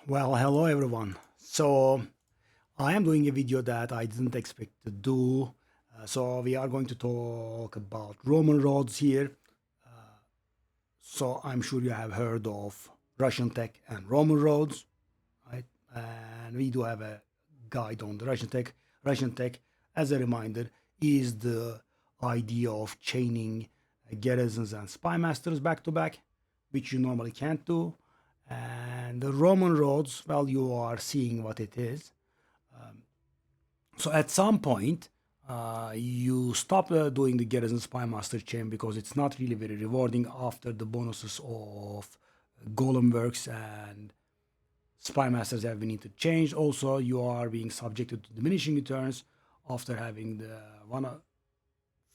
Well, hello everyone. So I am doing a video that I didn't expect to do. So we are going to talk about Roman roads here. So I'm sure you have heard of Russian tech and Roman roads, right? And we do have a guide on the Russian tech. Russian tech, as a reminder, is the idea of chaining garrisons and spy masters back to back, which you normally can't do. And the Roman roads, well, you are seeing what it is. So at some point, you stop doing the garrison spy master chain because it's not really very rewarding after the bonuses of golem works and spy masters have been interchanged. Also, you are being subjected to diminishing returns after having the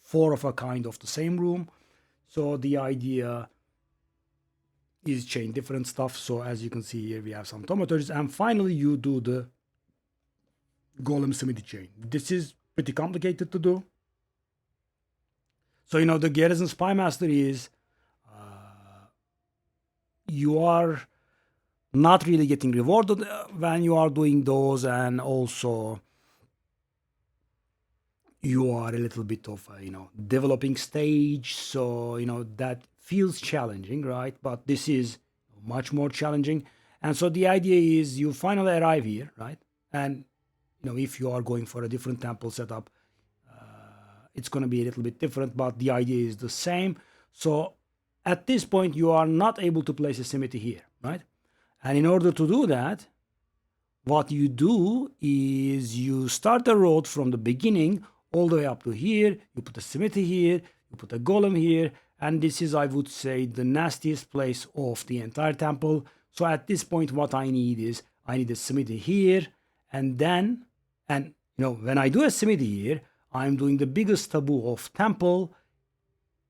four of a kind of the same room. So the idea is chain different stuff. So as you can see here, we have some thaumaturges, and finally you do the golem symmetry chain. This is pretty complicated to do. So the garrison spy master is you are not really getting rewarded when you are doing those, and also you are a little bit of a developing stage, so that feels challenging, right? But this is much more challenging. And so the idea is you finally arrive here, right? And if you are going for a different temple setup, it's going to be a little bit different, but the idea is the same. So at this point you are not able to place a symmetry here, right? And in order to do that, what you do is you start the road from the beginning all the way up to here. You put a symmetry here, you put a golem here, and this is, I would say, the nastiest place of the entire temple. So at this point, what I need is I need a symmetry here, and then, when I do a symmetry here, I'm doing the biggest taboo of temple.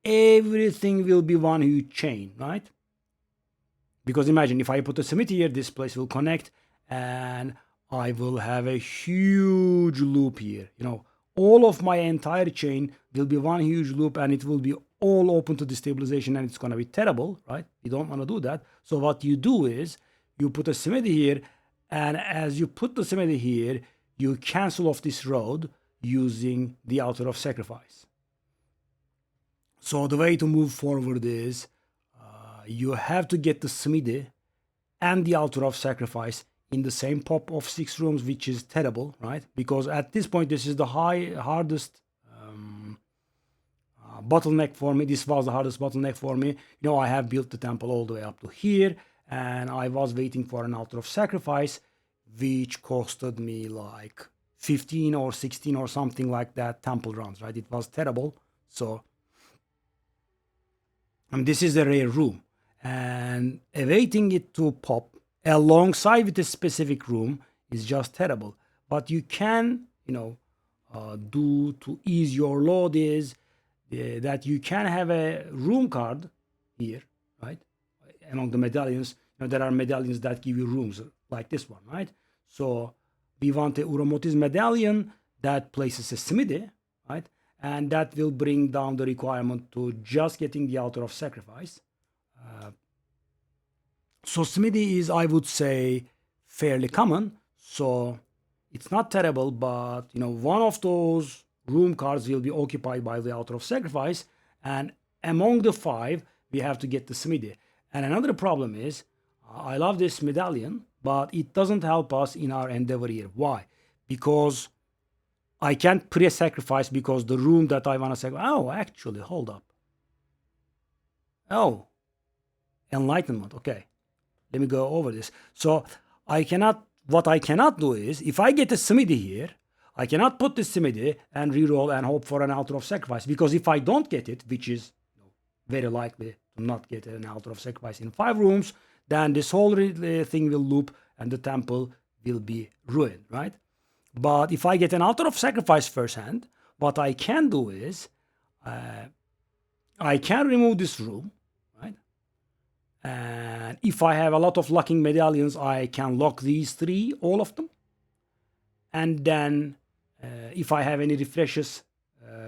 Everything will be one huge chain, right? Because imagine if I put a symmetry here, this place will connect, and I will have a huge loop here. All of my entire chain will be one huge loop, and it will be all open to destabilization, and it's going to be terrible, right? You don't want to do that. So what you do is you put a symmetry here, and as you put the symmetry here, you cancel off this road using the altar of sacrifice. So the way to move forward is you have to get the smithy and the altar of sacrifice in the same pop of 6 rooms, which is terrible, right? Because at this point, this is the hardest bottleneck for me. This was the hardest bottleneck for me. I have built the temple all the way up to here, and I was waiting for an altar of sacrifice, which costed me like 15 or 16 or something like that temple runs, right? It was terrible. So this is a rare room, and awaiting it to pop alongside with a specific room is just terrible. But you can, do to ease your load is that you can have a room card here, right? Among the medallions, there are medallions that give you rooms like this one, right? So we want a Uromoti's medallion that places a smithy, right? And that will bring down the requirement to just getting the altar of sacrifice. So smithy is, I would say, fairly common. So it's not terrible, but one of those room cards will be occupied by the altar of sacrifice, and among the 5, we have to get the smithy. And another problem is, I love this medallion, but it doesn't help us in our endeavor here. Why? Because I can't pre-sacrifice because the room that I want to sacrifice. Oh, actually, hold up. Oh, enlightenment. Okay, let me go over this. So what I cannot do is, if I get a smithy here, I cannot put this smithy and reroll and hope for an altar of sacrifice, because if I don't get it, which is very likely to not get an altar of sacrifice in 5 rooms, then this whole thing will loop and the temple will be ruined, right? But if I get an altar of sacrifice first hand, what I can do is I can remove this room, right? And if I have a lot of locking medallions, I can lock these 3, all of them. And then if I have any refreshes,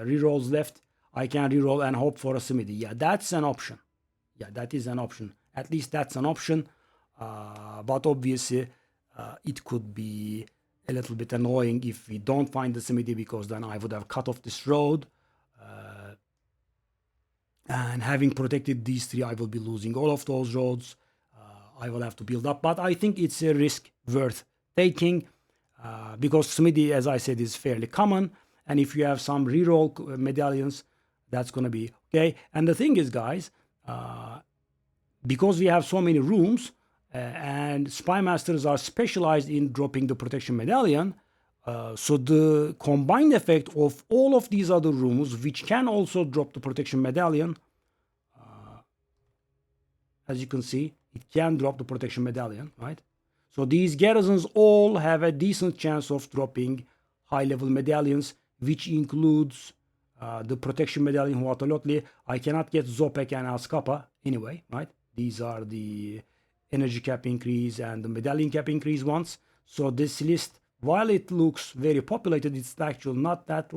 rerolls left, I can reroll and hope for a symmetry. Yeah, that's an option. Yeah, that is an option. At least that's an option. But obviously, it could be a little bit annoying if we don't find the smithy, because then I would have cut off this road. And having protected these three, I will be losing all of those roads. I will have to build up, but I think it's a risk worth taking, because smithy, as I said, is fairly common. And if you have some reroll medallions, that's going to be okay. And the thing is, guys, because we have so many rooms, and spy masters are specialized in dropping the protection medallion, so the combined effect of all of these other rooms, which can also drop the protection medallion, as you can see, it can drop the protection medallion, right? So these garrisons all have a decent chance of dropping high-level medallions, which includes the protection medallion Huatolotli. I cannot get Zopek and Azkapa anyway, right? These are the energy cap increase and the medallion cap increase ones. So this list, while it looks very populated, it's actually not that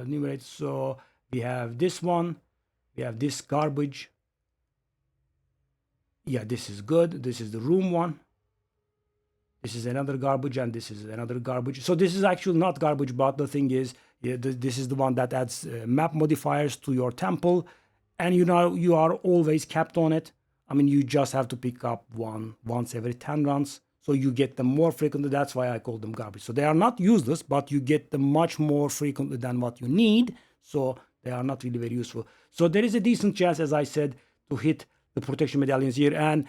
numerated. So we have this one, we have this garbage. Yeah, this is good. This is the room one. This is another garbage, and this is another garbage. So this is actually not garbage, but the thing is, yeah, this is the one that adds map modifiers to your temple, and you know you are always capped on it. I mean, you just have to pick up one once every 10 runs, so you get them more frequently. That's why I call them garbage. So they are not useless, but you get them much more frequently than what you need, so they are not really very useful. So there is a decent chance, as I said, to hit the protection medallions here. And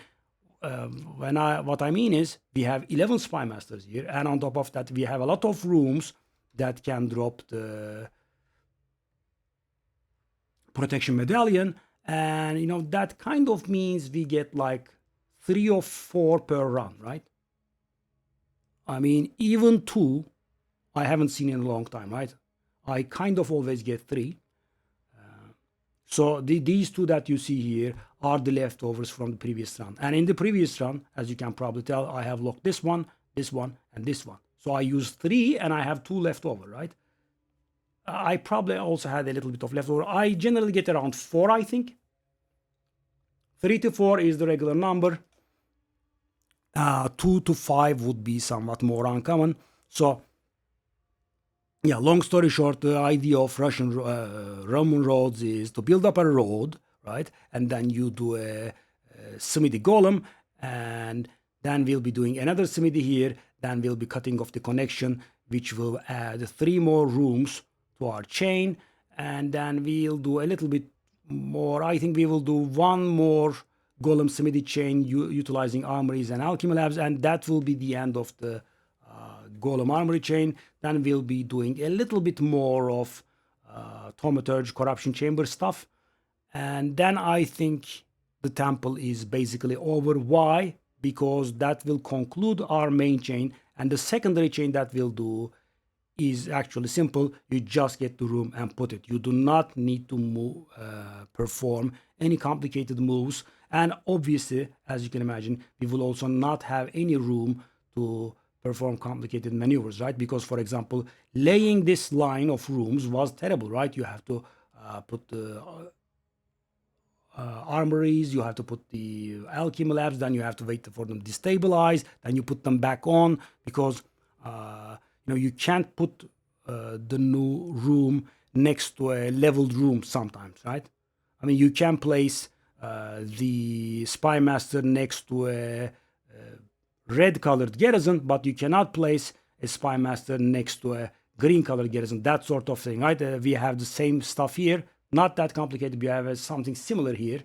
what I mean is, we have 11 spy masters here, and on top of that, we have a lot of rooms that can drop the protection medallion. And you know, that kind of means we get like 3 or 4 per run, right? I mean, even 2 I haven't seen in a long time, right? I kind of always get 3. So these 2 that you see here are the leftovers from the previous run. And in the previous run, as you can probably tell, I have locked this one, and this one. So I used 3 and I have 2 left over, right? I probably also had a little bit of leftover. I generally get around 4, I think. 3 to 4 is the regular number. 2 to 5 would be somewhat more uncommon. So yeah, long story short, the idea of Russian Roman roads is to build up a road, right? And then you do a smithy golem, and then we'll be doing another smithy here. Then we'll be cutting off the connection, which will add 3 more rooms to our chain. And then we'll do a little bit more. I think we will do 1 more golem smithy chain utilizing armories and alchemy labs, and that will be the end of the golem armory chain. Then we'll be doing a little bit more of thaumaturge corruption chamber stuff, and then I think the temple is basically over. Why? Because that will conclude our main chain, and the secondary chain that we'll do is actually simple. You just get the room and put it. You do not need to perform any complicated moves, and obviously, as you can imagine, we will also not have any room to perform complicated maneuvers, right? Because, for example, laying this line of rooms was terrible, right? You have to put the armories, you have to put the alchemy labs, then you have to wait for them to destabilize, then you put them back on, because you know, you can't put the new room next to a leveled room sometimes, right? I mean, you can place the spy master next to a red colored garrison, but you cannot place a spy master next to a green colored garrison, that sort of thing, right? We have the same stuff here, not that complicated. We have something similar here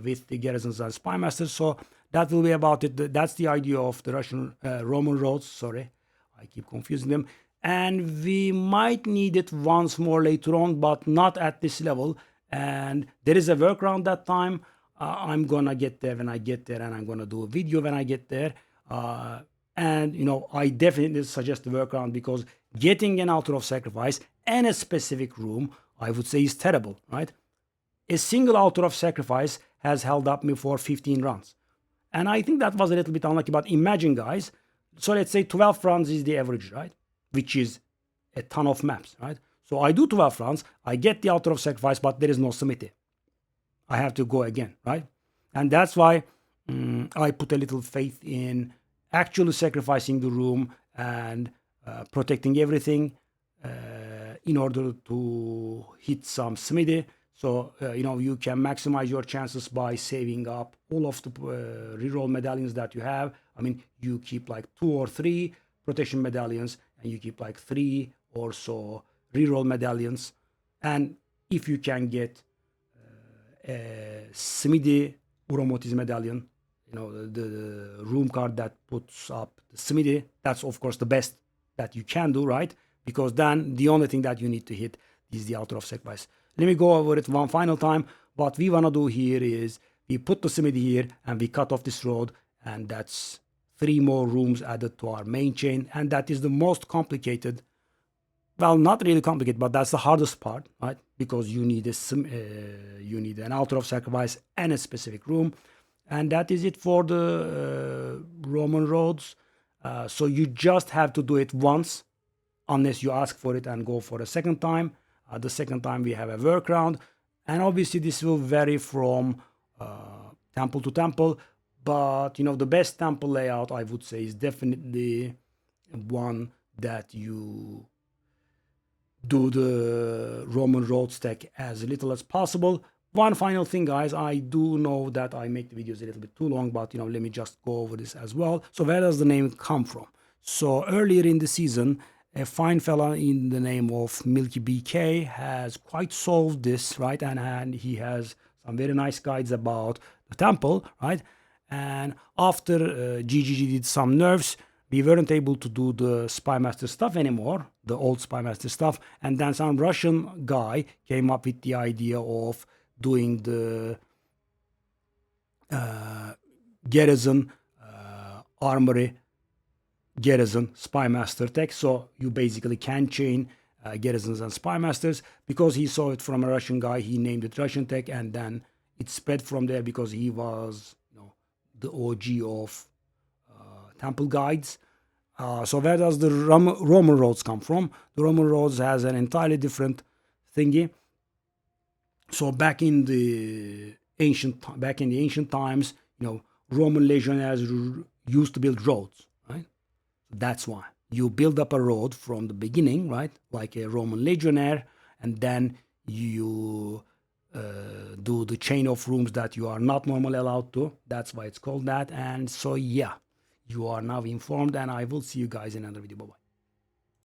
with the garrisons and spy masters. So that will be about it. That's the idea of the Russian Roman roads. Sorry, I keep confusing them. And we might need it once more later on, but not at this level. And there is a workaround that time. I'm gonna get there when I get there, and I'm gonna do a video when I get there. And you know, I definitely suggest the workaround, because getting an altar of sacrifice and a specific room, I would say, is terrible, right? A single altar of sacrifice has held up me for 15 runs, and I think that was a little bit unlucky. But imagine, guys, so let's say 12 runs is the average, right? Which is a ton of maps, right? So I do 12 runs, I get the altar of sacrifice, but there is no smithy. I have to go again, right? And that's why I put a little faith in actually sacrificing the room and protecting everything in order to hit some smithy. So you can maximize your chances by saving up all of the reroll medallions that you have. I mean, you keep like 2 or 3 protection medallions, and you keep like 3 or so reroll medallions. And if you can get smithy Uromoti's medallion, the room card that puts up the smithy, that's of course the best that you can do, right? Because then the only thing that you need to hit is the altar of sacrifice. Let me go over it one final time. What we want to do here is we put the smithy here and we cut off this road, and that's 3 more rooms added to our main chain, and that is the most complicated. Well, not really complicated, but that's the hardest part, right? Because you need you need an altar of sacrifice and a specific room, and that is it for the Roman roads. So you just have to do it once, unless you ask for it and go for a second time. The second time we have a workaround, and obviously this will vary from temple to temple. But the best temple layout, I would say, is definitely one that you do the Roman road stack as little as possible. One final thing, guys, I do know that I make the videos a little bit too long, but let me just go over this as well. So where does the name come from? So earlier in the season, a fine fella in the name of Milky BK has quite solved this, right? And he has some very nice guides about the temple, right? And after GGG did some nerfs, we weren't able to do the Spymaster stuff anymore, the old Spymaster stuff. And then some Russian guy came up with the idea of doing the garrison, armory, garrison, Spymaster tech. So you basically can chain garrisons and Spymasters. Because he saw it from a Russian guy, he named it Russian tech, and then it spread from there because he was the OG of temple guides. So where does the Roman roads come from? The Roman roads has an entirely different thingy. So back in the ancient times, Roman legionnaires used to build roads, right? That's why you build up a road from the beginning, right? Like a Roman legionnaire, and then you do the chain of rooms that you are not normally allowed to. That's why it's called that. And so, yeah, you are now informed, and I will see you guys in another video. Bye-bye.